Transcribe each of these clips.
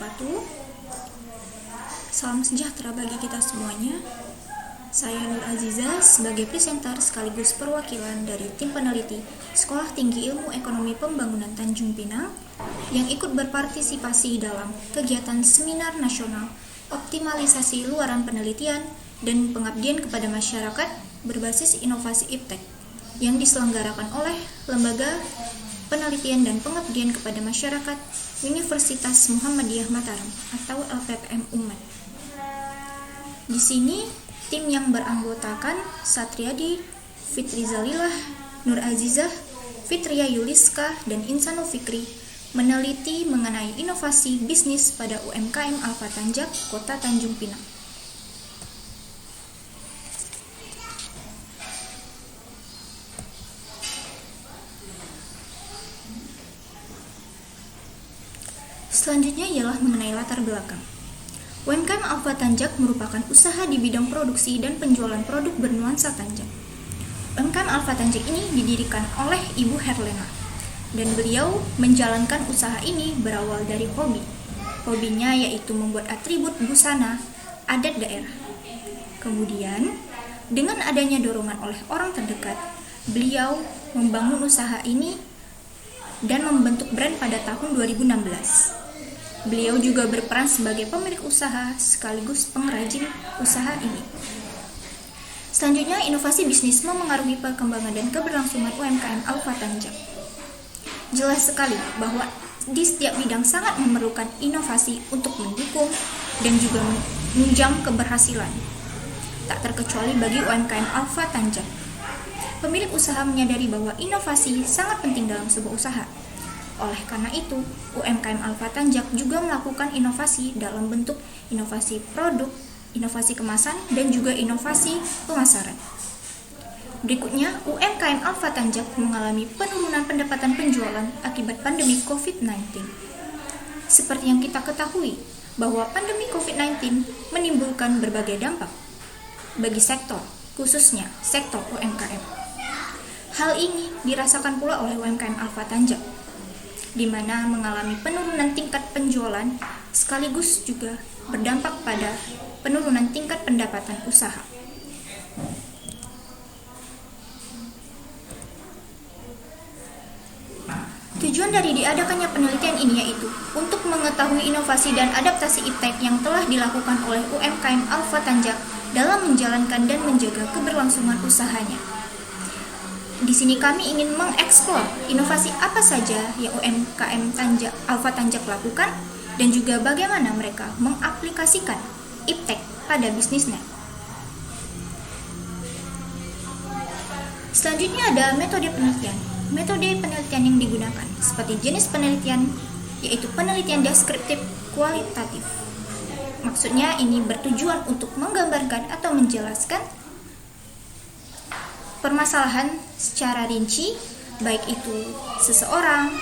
wabarakatuh. Salam sejahtera bagi kita semuanya. Saya Nur Aziza sebagai presenter sekaligus perwakilan dari tim peneliti Sekolah Tinggi Ilmu Ekonomi Pembangunan Tanjung Pinang yang ikut berpartisipasi dalam kegiatan seminar nasional optimalisasi luaran penelitian dan pengabdian kepada masyarakat berbasis inovasi IPTEK yang diselenggarakan oleh Lembaga Penelitian dan Pengabdian kepada Masyarakat Universitas Muhammadiyah Mataram atau LPPM UMAT. Di sini tim yang beranggotakan Satriadi, Fitri Zalilah, Nur Azizah, Fitria Yuliska, dan Insanul Fikri meneliti mengenai inovasi bisnis pada UMKM Alfa Tanjak, Kota Tanjung Pinang. Selanjutnya ialah mengenai latar belakang. UMKM Alfa Tanjak merupakan usaha di bidang produksi dan penjualan produk bernuansa Tanjak. UMKM Alfa Tanjak ini didirikan oleh Ibu Herlena, dan beliau menjalankan usaha ini berawal dari hobi. Hobinya yaitu membuat atribut busana adat daerah. Kemudian, dengan adanya dorongan oleh orang terdekat, beliau membangun usaha ini dan membentuk brand pada tahun 2016. Beliau juga berperan sebagai pemilik usaha sekaligus pengrajin usaha ini. Selanjutnya, inovasi bisnis memengaruhi perkembangan dan keberlangsungan UMKM Alfa Tanjak. Jelas sekali bahwa di setiap bidang sangat memerlukan inovasi untuk mendukung dan juga menunjang keberhasilan. Tak terkecuali bagi UMKM Alfa Tanjak. Pemilik usaha menyadari bahwa inovasi sangat penting dalam sebuah usaha. Oleh karena itu, UMKM Alfa Tanjak juga melakukan inovasi dalam bentuk inovasi produk, inovasi kemasan, dan juga inovasi pemasaran. Berikutnya, UMKM Alfa Tanjak mengalami penurunan pendapatan penjualan akibat pandemi COVID-19. Seperti yang kita ketahui, bahwa pandemi COVID-19 menimbulkan berbagai dampak bagi sektor, khususnya sektor UMKM. Hal ini dirasakan pula oleh UMKM Alfa Tanjak, di mana mengalami penurunan tingkat penjualan sekaligus juga berdampak pada penurunan tingkat pendapatan usaha. Tujuan dari diadakannya penelitian ini yaitu untuk mengetahui inovasi dan adaptasi IPTEK yang telah dilakukan oleh UMKM Alfa Tanjak dalam menjalankan dan menjaga keberlangsungan usahanya. Di sini kami ingin mengeksplor inovasi apa saja yang UMKM Alfa Tanjak lakukan dan juga bagaimana mereka mengaplikasikan IPTEK pada bisnisnya. Selanjutnya ada metode penelitian. Metode penelitian yang digunakan seperti jenis penelitian yaitu penelitian deskriptif kualitatif. Maksudnya ini bertujuan untuk menggambarkan atau menjelaskan permasalahan secara rinci, baik itu seseorang,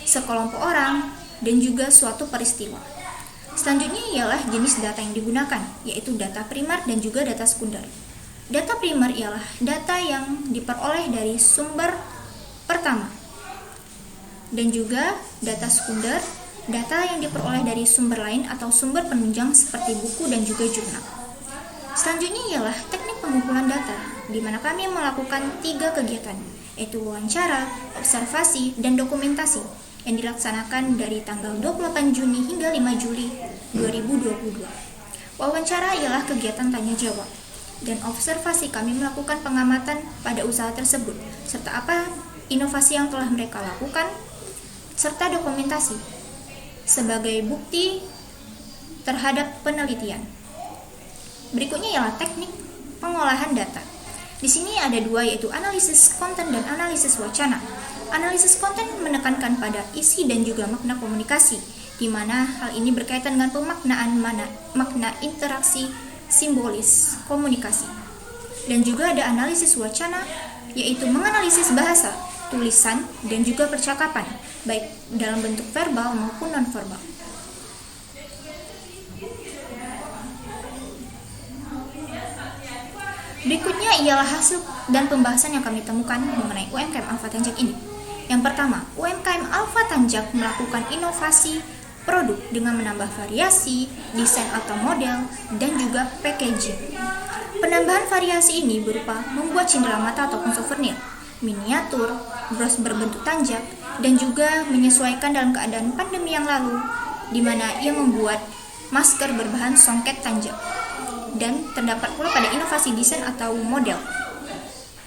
sekelompok orang, dan juga suatu peristiwa. Selanjutnya ialah jenis data yang digunakan, yaitu data primer dan juga data sekunder. Data primer ialah data yang diperoleh dari sumber pertama, dan juga data sekunder, data yang diperoleh dari sumber lain atau sumber penunjang seperti buku dan juga jurnal. Selanjutnya ialah teknik pengumpulan data, di mana kami melakukan 3 kegiatan, yaitu wawancara, observasi, dan dokumentasi yang dilaksanakan dari tanggal 28 Juni hingga 5 Juli 2022. Wawancara ialah kegiatan tanya jawab, dan observasi kami melakukan pengamatan pada usaha tersebut, serta apa inovasi yang telah mereka lakukan, serta dokumentasi sebagai bukti terhadap penelitian. Berikutnya ialah teknik pengolahan data. Di sini ada 2 yaitu analisis konten dan analisis wacana. Analisis konten menekankan pada isi dan juga makna komunikasi, di mana hal ini berkaitan dengan pemaknaan makna interaksi simbolis komunikasi. Dan juga ada analisis wacana yaitu menganalisis bahasa, tulisan, dan juga percakapan, baik dalam bentuk verbal maupun nonverbal. Berikutnya ialah hasil dan pembahasan yang kami temukan mengenai UMKM Alfa Tanjak ini. Yang pertama, UMKM Alfa Tanjak melakukan inovasi produk dengan menambah variasi, desain atau model, dan juga packaging. Penambahan variasi ini berupa membuat cindera mata ataupun souvenir, miniatur, bros berbentuk tanjak, dan juga menyesuaikan dalam keadaan pandemi yang lalu, di mana ia membuat masker berbahan songket tanjak. Dan terdapat pula pada inovasi desain atau model.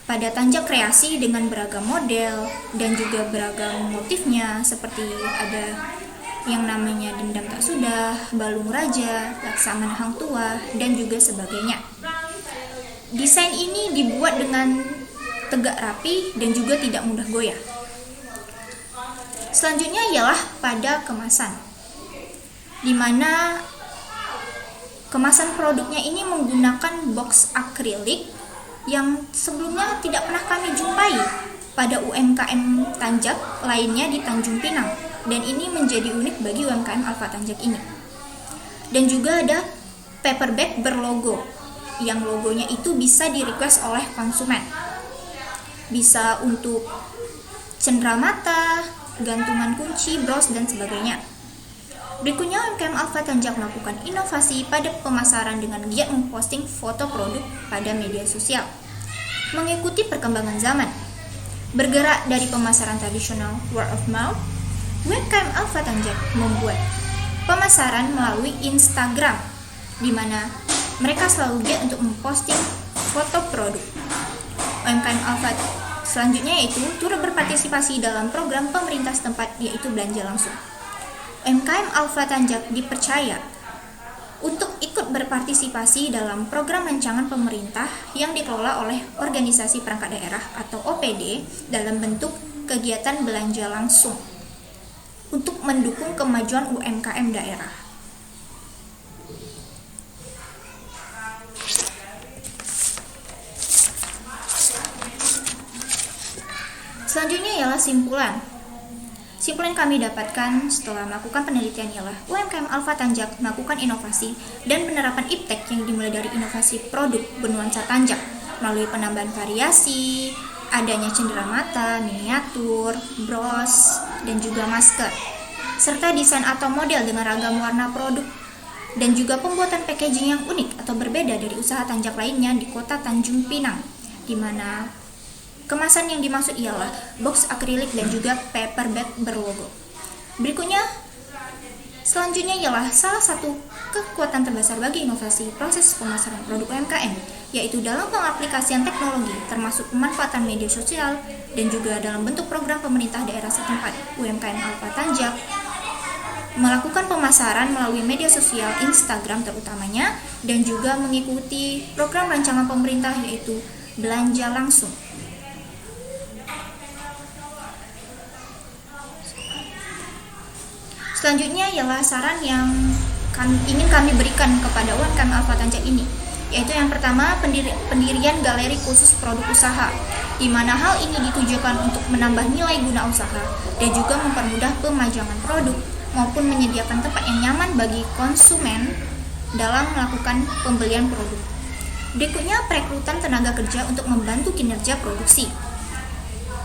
Pada tanjak kreasi dengan beragam model dan juga beragam motifnya, seperti ada yang namanya dendam tak sudah, balung raja, laksamana hang tua, dan juga sebagainya. Desain ini dibuat dengan tegak rapi dan juga tidak mudah goyah. Selanjutnya ialah pada kemasan, di mana kemasan produknya ini menggunakan box akrilik yang sebelumnya tidak pernah kami jumpai pada UMKM Tanjak lainnya di Tanjung Pinang, dan ini menjadi unik bagi UMKM Alfa Tanjak ini. Dan juga ada paper bag berlogo, yang logonya itu bisa di-request oleh konsumen. Bisa untuk cendera mata, gantungan kunci, bros, dan sebagainya. Berikutnya, UMKM Alfa Tanjak melakukan inovasi pada pemasaran dengan giat memposting foto produk pada media sosial. Mengikuti perkembangan zaman, bergerak dari pemasaran tradisional word of mouth, UMKM Alfa Tanjak membuat pemasaran melalui Instagram, di mana mereka selalu giat untuk memposting foto produk. UMKM Alfa selanjutnya yaitu turut berpartisipasi dalam program pemerintah setempat, yaitu belanja langsung. UMKM Alfa Tanjak dipercaya untuk ikut berpartisipasi dalam program rancangan pemerintah yang dikelola oleh organisasi perangkat daerah atau OPD dalam bentuk kegiatan belanja langsung untuk mendukung kemajuan UMKM daerah. Selanjutnya ialah simpulan. Simpulan yang kami dapatkan setelah melakukan penelitian ialah UMKM Alfa Tanjak melakukan inovasi dan penerapan iptek yang dimulai dari inovasi produk bernuansa tanjak melalui penambahan variasi, adanya cendera mata, miniatur, bros, dan juga masker, serta desain atau model dengan ragam warna produk, dan juga pembuatan packaging yang unik atau berbeda dari usaha tanjak lainnya di kota Tanjung Pinang, di mana kemasan yang dimaksud ialah box akrilik dan juga paper bag berlogo. Selanjutnya ialah salah satu kekuatan terbesar bagi inovasi proses pemasaran produk UMKM, yaitu dalam pengaplikasian teknologi termasuk pemanfaatan media sosial dan juga dalam bentuk program pemerintah daerah setempat. UMKM Alfa Tanjak melakukan pemasaran melalui media sosial Instagram terutamanya, dan juga mengikuti program rancangan pemerintah yaitu belanja langsung. Selanjutnya ialah saran yang ingin kami berikan kepada UMKM Alfa Tanjak ini, yaitu yang pertama, pendirian galeri khusus produk usaha, di mana hal ini ditujukan untuk menambah nilai guna usaha dan juga mempermudah pemajangan produk maupun menyediakan tempat yang nyaman bagi konsumen dalam melakukan pembelian produk. Berikutnya, perekrutan tenaga kerja untuk membantu kinerja produksi.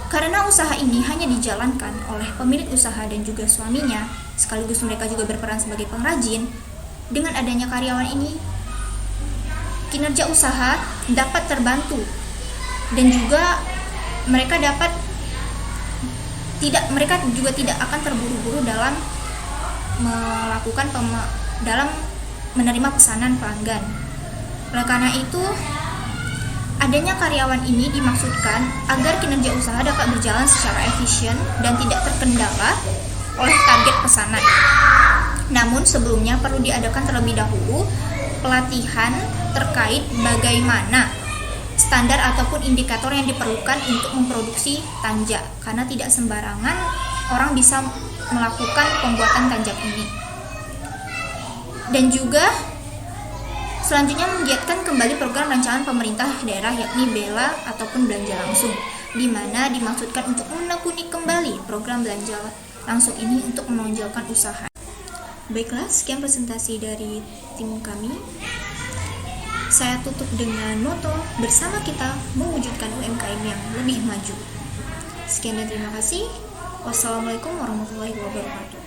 Karena usaha ini hanya dijalankan oleh pemilik usaha dan juga suaminya, sekaligus mereka juga berperan sebagai pengrajin, dengan adanya karyawan ini, kinerja usaha dapat terbantu dan juga mereka juga tidak akan terburu-buru dalam menerima pesanan pelanggan. Oleh karena itu, adanya karyawan ini dimaksudkan agar kinerja usaha dapat berjalan secara efisien dan tidak terkendala oleh target pesanan. Namun sebelumnya perlu diadakan terlebih dahulu pelatihan terkait bagaimana standar ataupun indikator yang diperlukan untuk memproduksi tanjak, karena tidak sembarangan orang bisa melakukan pembuatan tanjak ini. Dan juga selanjutnya menggiatkan kembali program rancangan pemerintah daerah yakni BELA ataupun belanja langsung, di mana dimaksudkan untuk menekuni kembali program belanja langsung ini untuk menonjolkan usaha. Baiklah, sekian presentasi dari tim kami. Saya tutup dengan moto bersama kita mewujudkan UMKM yang lebih maju. Sekian dan terima kasih. Wassalamualaikum warahmatullahi wabarakatuh.